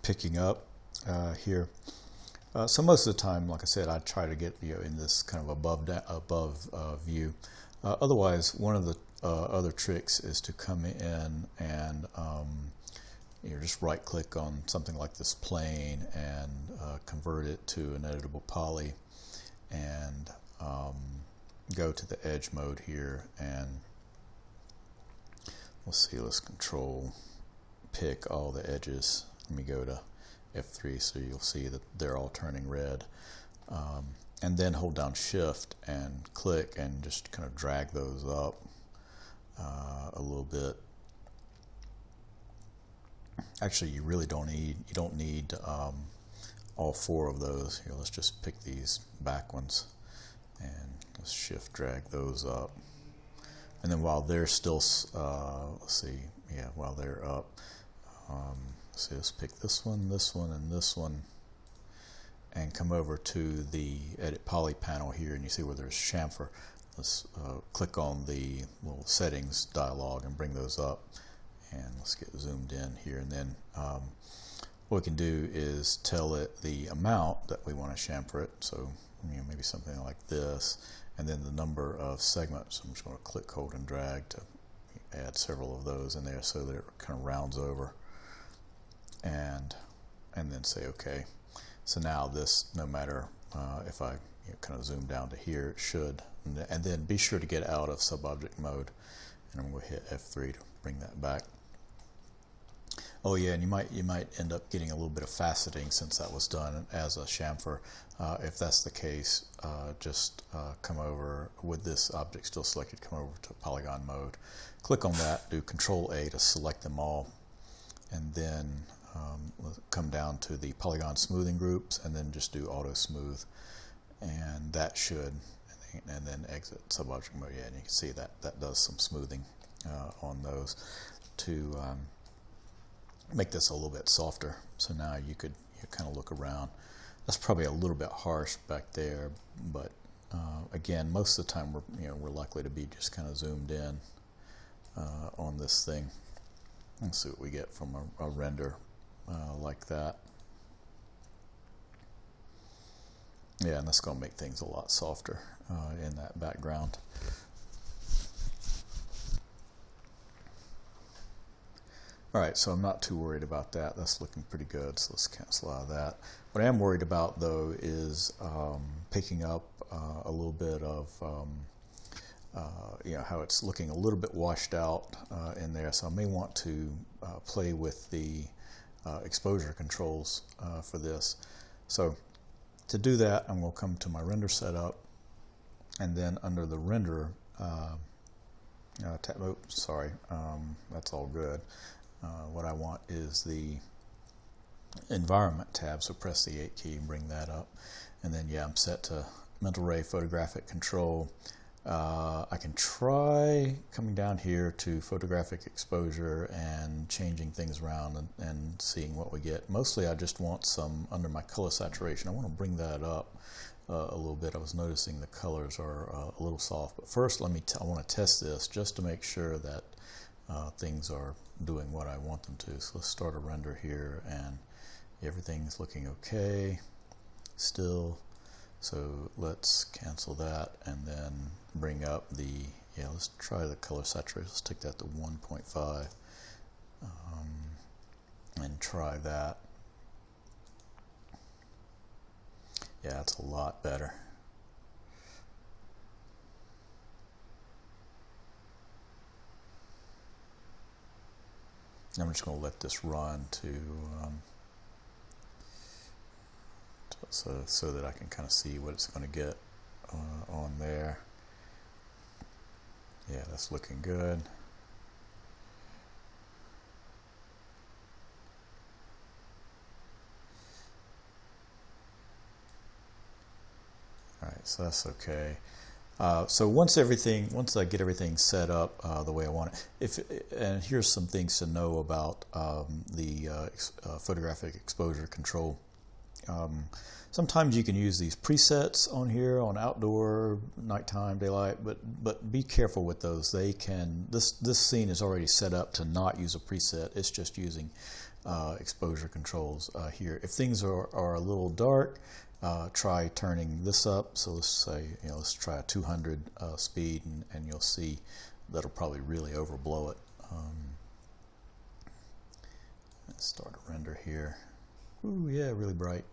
picking up here. So most of the time, like I said, I try to get in this kind of above view. Otherwise, one of the other tricks is to come in and just right click on something like this plane and convert it to an editable poly, and go to the edge mode here, and let's see, let's control pick all the edges. Let me go to F3 so you'll see that they're all turning red, and then hold down shift and click and just kind of drag those up a little bit. Actually, you really don't need all four of those. Here, let's just pick these back ones and let's shift drag those up, and then while they're still while they're up, so let's pick this one, and this one, and come over to the edit poly panel here, and you see where there's chamfer. Let's click on the little settings dialog and bring those up, and let's get zoomed in here, and then what we can do is tell it the amount that we want to chamfer it, so maybe something like this, and then the number of segments. I'm just going to click, hold, and drag to add several of those in there so that it kind of rounds over, and then say OK. So now this, no matter if I kind of zoom down to here, it should, and then be sure to get out of subobject mode, and I'm going to hit F3 to bring that back. Oh yeah, and you might end up getting a little bit of faceting since that was done as a chamfer. If that's the case, just come over with this object still selected, come over to polygon mode, click on that, do Control A to select them all, and then come down to the polygon smoothing groups, and then just do auto smooth, and that should, and then exit subobject mode. Yeah, and you can see that does some smoothing on those to make this a little bit softer. So now you kind of look around. That's probably a little bit harsh back there, but again, most of the time we're likely to be just kind of zoomed in on this thing. Let's see what we get from a render like that. Yeah, and that's going to make things a lot softer in that background. Alright, so I'm not too worried about that. That's looking pretty good, so let's cancel out of that. What I am worried about, though, is picking up a little bit of how it's looking a little bit washed out in there. So I may want to play with the exposure controls for this. So to do that, I'm going to come to my render setup, and then under the render tab, that's all good. What I want is the environment tab, so press the 8 key and bring that up, and then I'm set to mental ray photographic control. I can try coming down here to photographic exposure and changing things around and seeing what we get. Mostly I just want some under my color saturation. I want to bring that up a little bit. I was noticing the colors are a little soft, but first I want to test this just to make sure that things are doing what I want them to. So let's start a render here, and everything's looking okay still. So let's cancel that and then bring up the, let's try the color saturation. Let's take that to 1.5 and try that. Yeah, it's a lot better. I'm just going to let this run so that I can kind of see what it's going to get on there. Yeah, that's looking good. All right, so that's okay. So once I get everything set up the way I want it, and here's some things to know about the photographic exposure control. Sometimes you can use these presets on here on outdoor, nighttime, daylight, but be careful with those. They can, this scene is already set up to not use a preset. It's just using exposure controls here. If things are a little dark, try turning this up. So let's say, let's try a 200 speed, and you'll see that'll probably really overblow it. Let's start a render here. Ooh, yeah, really bright.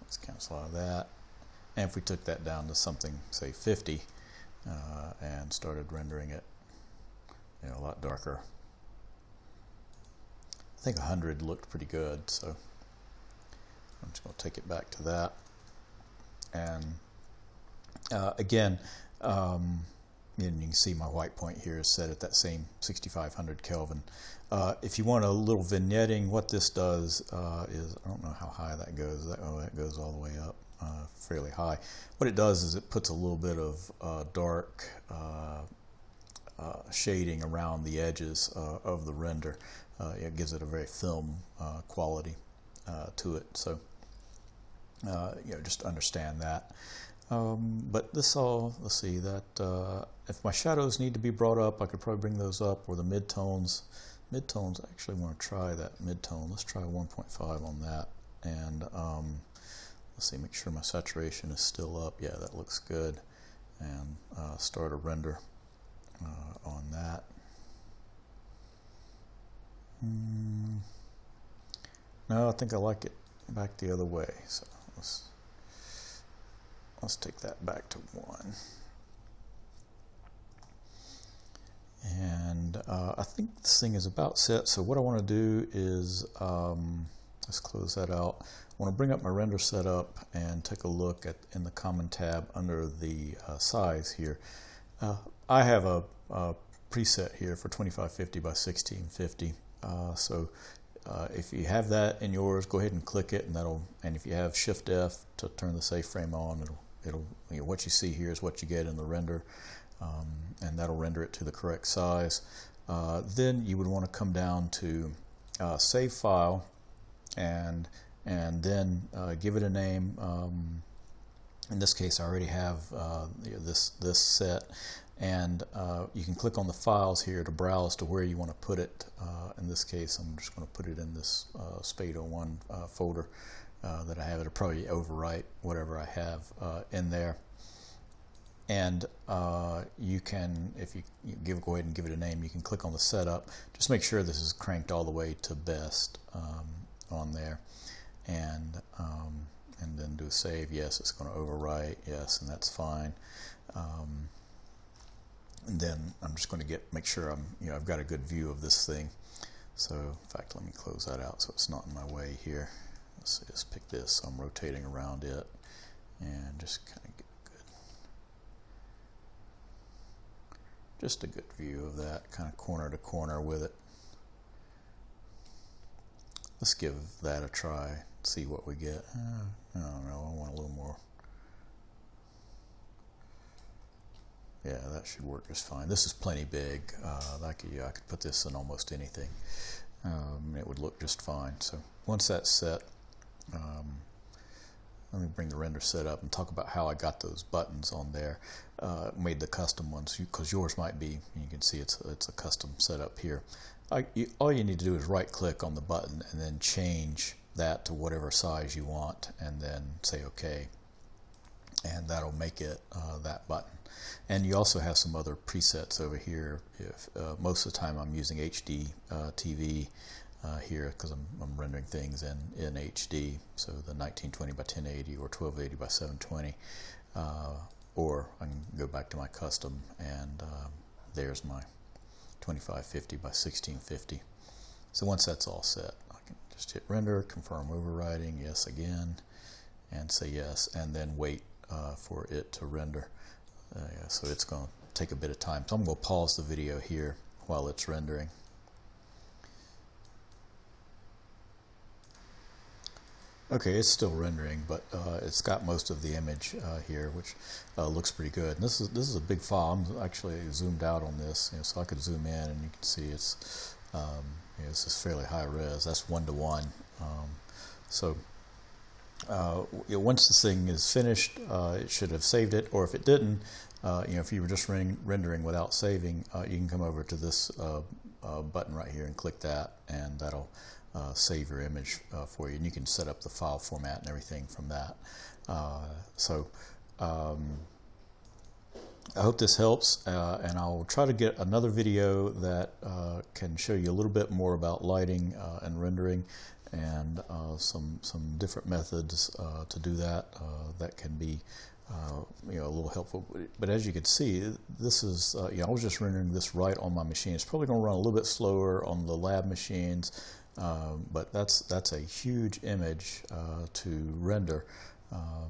Let's cancel out of that. And if we took that down to something, say 50, and started rendering it, a lot darker. I think 100 looked pretty good, so I'm just going to take it back to that. And again, and you can see my white point here is set at that same 6500 Kelvin. If you want a little vignetting, what this does is, I don't know how high that goes. That goes all the way up fairly high. What it does is it puts a little bit of dark shading around the edges of the render. It gives it a very film quality to it. So just understand that. But this all, let's see, that if my shadows need to be brought up, I could probably bring those up, or the midtones. Midtones, I actually want to try that midtone. Let's try 1.5 on that. And let's see, make sure my saturation is still up. Yeah, that looks good. And start a render on that. No, I think I like it back the other way. So let's take that back to 1. And I think this thing is about set. So what I want to do is, let's close that out. I want to bring up my render setup and take a look in the common tab under the size here. I have a preset here for 2550 by 1650. So if you have that in yours, go ahead and click it, and if you have Shift F to turn the safe frame on, it'll what you see here is what you get in the render, and that'll render it to the correct size. Then you would want to come down to Save File, and then give it a name. In this case, I already have this set, and you can click on the files here to browse to where you want to put it. In this case, I'm just going to put it in this Spade 01 folder that I have. It'll probably overwrite whatever I have in there. And you can, if you go ahead and give it a name, you can click on the setup. Just make sure this is cranked all the way to best on there, and then do save. Yes, it's going to overwrite. Yes, and that's fine. And then I'm just going to make sure I've got a good view of this thing. So in fact, let me close that out so it's not in my way here. Let's just pick this. So I'm rotating around it and just kind of get a good view of that, kind of corner to corner with it. Let's give that a try, see what we get. I don't know, I want a little more. Yeah, that should work just fine. This is plenty big. I could put this in almost anything. It would look just fine. So once that's set, let me bring the render set up and talk about how I got those buttons on there. Made the custom ones, because yours might be, you can see it's a custom setup here. All you need to do is right click on the button and then change that to whatever size you want, and then say OK, and that'll make it that button. And you also have some other presets over here. If most of the time I'm using HD TV here, because I'm rendering things in HD, so the 1920 by 1080 or 1280 by 720, or I can go back to my custom, and there's my 2550 by 1650. So once that's all set, I can just hit render, confirm overriding, yes again, and say yes, and then wait for it to render. Yeah, so it's going to take a bit of time. So I'm going to pause the video here while it's rendering. Okay, it's still rendering, but it's got most of the image here, which looks pretty good. And this is a big file. I'm actually zoomed out on this, so I could zoom in, and you can see it's This is fairly high res. That's 1:1. So once this thing is finished, it should have saved it, or if it didn't, if you were just rendering without saving, you can come over to this button right here and click that, and that'll save your image for you, and you can set up the file format and everything from that. I hope this helps, and I'll try to get another video that can show you a little bit more about lighting and rendering, and some different methods to do that that can be a little helpful. But as you can see, this is I was just rendering this right on my machine. It's probably going to run a little bit slower on the lab machines, but that's a huge image to render.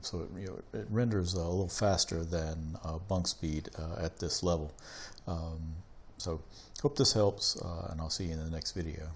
So it renders a little faster than bunk speed at this level. So hope this helps, and I'll see you in the next video.